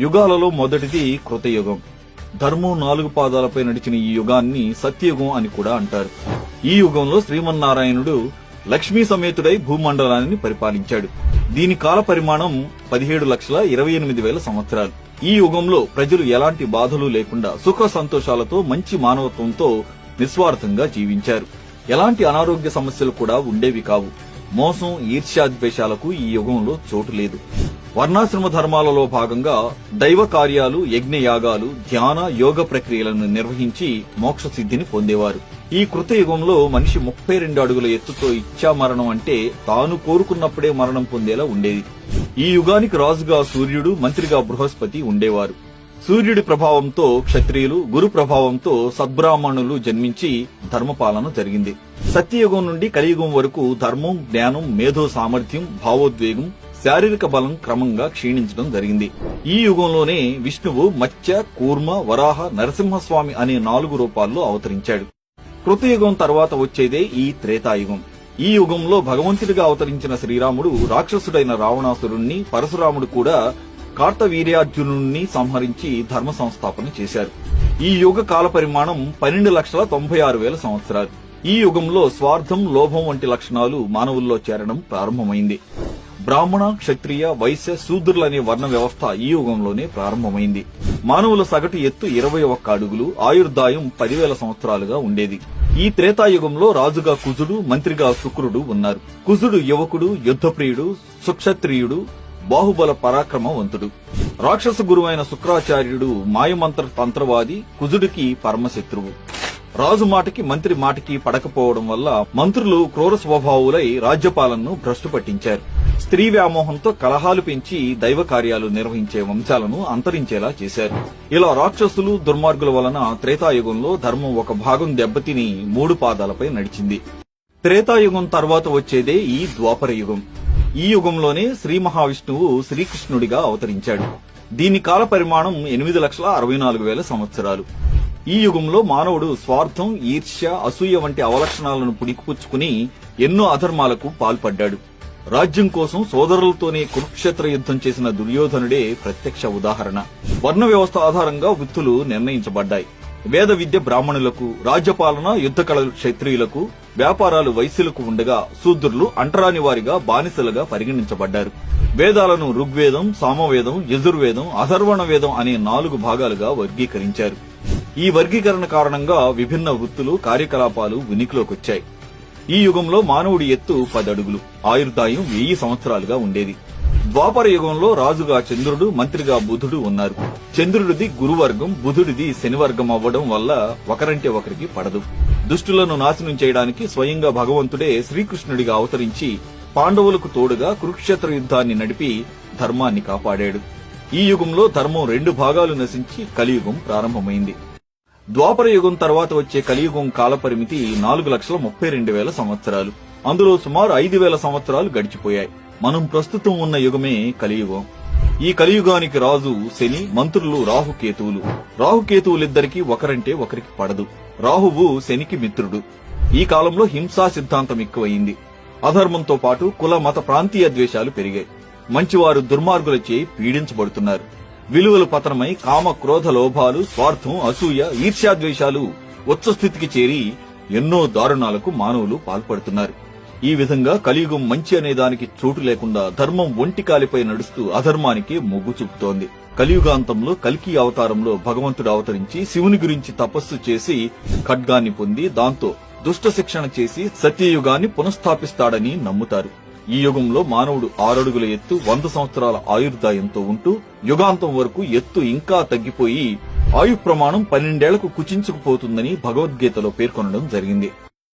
యుగాలలో మొదటిది కృతయుగం. ధర్మం 4 పాదాలపై నడిచిన ఈ యుగాన్ని సత్యయుగం అని కూడా అంటారు. ఈ యుగంలో శ్రీమన్నారాయణుడు లక్ష్మీ సమేతుడై భూమండలాన్ని పరిపాలించాడు. దీని కాల పరిమాణం 17,28,000 సంవత్సరాలు. ఈ యుగంలో ప్రజలు ఎలాంటి బాధలు లేకుండా సుఖ సంతోషాలతో మంచి మానవత్వంతో నిస్వార్థంగా జీవించారు. ఎలాంటి అనారోగ్య సమస్యలు కూడా ఉండేవి కావు. మోసం, ఈర్ష్యాద్వేషాలకు ఈ యుగంలో చోటు లేదు. వర్ణాశ్రమ ధర్మాలలో భాగంగా దైవ కార్యాలు, యజ్ఞయాగాలు, ధ్యాన, యోగ ప్రక్రియలను నిర్వహించి మోక్ష సిద్ధిని పొందేవారు. ఈ కృతయుగంలో మనిషి 32 అడుగుల ఎత్తుతో ఇచ్చా మరణం అంటే తాను కోరుకున్నప్పుడే మరణం పొందేలా ఉండేది. ఈ యుగానికి రాజుగా సూర్యుడు, మంత్రిగా బృహస్పతి ఉండేవారు. సూర్యుడి ప్రభావంతో క్షత్రియులు, గురు ప్రభావంతో సద్బ్రాహ్మణులు జన్మించి ధర్మపాలన జరిగింది. సత్యయుగం నుండి కలియుగం వరకు ధర్మం, జ్ఞానం, మేధో సామర్థ్యం, భావోద్వేగం, శారీరక బలం క్రమంగా క్షీణించడం జరిగింది. ఈ యుగంలోనే విష్ణువు మత్స్య, కూర్మ, వరాహ, నరసింహస్వామి అనే 4 రూపాల్లో అవతరించాడు. కృతయుగం తర్వాత వచ్చేదే ఈ త్రేతాయుగం. ఈ యుగంలో భగవంతుడిగా అవతరించిన శ్రీరాముడు రాక్షసుడైన రావణాసురుణ్ణి, పరశురాముడు కూడా కార్తవీర్యార్జునుణ్ణి సంహరించి ధర్మ సంస్థాపన చేశారు. ఈ యుగ కాల పరిమాణం 12,96,000 సంవత్సరాలు. ఈ యుగంలో స్వార్థం, లోభం వంటి లక్షణాలు మానవుల్లో చేరడం ప్రారంభమైంది. బ్రాహ్మణ, క్షత్రియ, వైశ్య, శూద్రులనే వర్ణ వ్యవస్థ ఈ యుగంలోనే ప్రారంభమైంది. మానవుల సగటు ఎత్తు 21 అడుగులు, ఆయుర్దాయం 10,000 సంవత్సరాలుగా ఉండేది. ఈ త్రేతాయుగంలో రాజుగా కుజుడు, మంత్రిగా శుక్రుడు ఉన్నారు. కుజుడు యువకుడు, యుద్ధప్రియుడు, సుక్షత్రియుడు, బాహుబల పరాక్రమవంతుడు. రాక్షస గురువైన శుక్రాచార్యుడు మాయమంత్ర తంత్రవాది, కుజుడికి పరమశత్రువు. రాజు మాటకి, మంత్రి మాటకి పడకపోవడం వల్ల మంత్రులు క్రూర స్వభావులై రాజ్యపాలనను భ్రష్టు పట్టించారు. స్త్రీ వ్యామోహంతో కలహాలు పెంచి దైవ కార్యాలు నిర్వహించే వంశాలను అంతరించేలా చేశారు. ఇలా రాక్షసులు, దుర్మార్గుల వలన త్రేతాయుగంలో ధర్మం ఒక భాగం దెబ్బతిని 3 పాదాలపై నడిచింది. త్రేతాయుగం తర్వాత వచ్చేదే ఈ ద్వాపర యుగం. ఈ యుగంలోనే శ్రీ మహావిష్ణువు శ్రీకృష్ణుడిగా అవతరించాడు. దీని కాల పరిమాణం 8,64,000 సంవత్సరాలు. ఈ యుగంలో మానవుడు స్వార్థం, ఈర్ష్య, అసూయ వంటి అవలక్షణాలను పుణికిపుచ్చుకుని ఎన్నో అధర్మాలకు పాల్పడ్డాడు. రాజ్యం కోసం సోదరులతోనే కురుక్షేత్ర యుద్ధం చేసిన దుర్యోధనుడే ప్రత్యక్ష ఉదాహరణ. వర్ణ వ్యవస్థ ఆధారంగా వృత్తులు నిర్ణయించబడ్డాయి. వేద విద్య బ్రాహ్మణులకు, రాజ్యపాలన, యుద్ధ కళలు క్షత్రియులకు, వ్యాపారాలు వైశ్యులకు ఉండగా శూద్రులు అంటరాని వారిగా బానిసలుగా పరిగణించబడ్డారు. వేదాలను ఋగ్వేదం, సామవేదం, యజుర్వేదం, అథర్వణ వేదం అనే 4 భాగాలుగా వర్గీకరించారు. ఈ వర్గీకరణ కారణంగా విభిన్న వృత్తులు, కార్యకలాపాలు ఉనికిలోకొచ్చాయి. ఈ యుగంలో మానవుడి ఎత్తు 10 అడుగులు, ఆయుర్దాయం 1000 సంవత్సరాలుగా ఉండేది. ద్వాపర యుగంలో రాజుగా చంద్రుడు, మంత్రిగా బుధుడు ఉన్నారు. చంద్రుడిది గురువర్గం, బుధుడిది శనివర్గం అవ్వడం వల్ల ఒకరంటే ఒకరికి పడదు. దుష్టులను నాశనం చేయడానికి స్వయంగా భగవంతుడే శ్రీకృష్ణుడిగా అవతరించి పాండవులకు తోడుగా కురుక్షేత్ర యుద్ధాన్ని నడిపి ధర్మాన్ని కాపాడాడు. ఈ యుగంలో ధర్మం 2 భాగాలు నశించి కలియుగం ప్రారంభమైంది. ద్వాపర యుగం తర్వాత వచ్చే కలియుగం కాలపరిమితి 4,32,000 సంవత్సరాలు. అందులో సుమారు 5,000 సంవత్సరాలు గడిచిపోయాయి. మనం ప్రస్తుతం ఉన్న యుగమే కలియుగం. ఈ కలియుగానికి రాజు శని, మంత్రులు రాహుకేతువులు. రాహుకేతువులిద్దరికీ ఒకరంటే ఒకరికి పడదు. రాహువు శనికి మిత్రుడు. ఈ కాలంలో హింసా సిద్ధాంతం ఎక్కువయింది. అధర్మంతో పాటు కుల, మత, ప్రాంతీయ ద్వేషాలు పెరిగాయి. మంచివారు దుర్మార్గులచే పీడించబడుతున్నారు. విలువలు పతనమై కామ, క్రోధ, లోభాలు, స్వార్థం, అసూయ, ఈర్ష్యాద్వేషాలు ఉచ్చస్థితికి చేరి ఎన్నో దారుణాలకు మానవులు పాల్పడుతున్నారు. ఈ విధంగా కలియుగం మంచి అనే దానికి చోటు లేకుండా ధర్మం ఒంటికాలిపై నడుస్తూ అధర్మానికి మొగ్గు చూపుతోంది. కలియుగాంతంలో కల్కి అవతారంలో భగవంతుడు అవతరించి శివుని గురించి తపస్సు చేసి ఖడ్గాన్ని పొంది దాంతో దుష్ట శిక్షణ చేసి సత్యయుగాన్ని పునఃస్థాపిస్తాడని నమ్ముతారు. ఈ యుగంలో మానవుడు 6 అడుగుల ఎత్తు, 100 సంవత్సరాల ఆయుర్దాయంతో ఉంటూ యుగాంతం వరకు ఎత్తు ఇంకా తగ్గిపోయి ఆయు ప్రమాణం 12 ఏళ్లకు కుచించుకుపోతుందని భగవద్గీతలో పేర్కొనడం జరిగింది.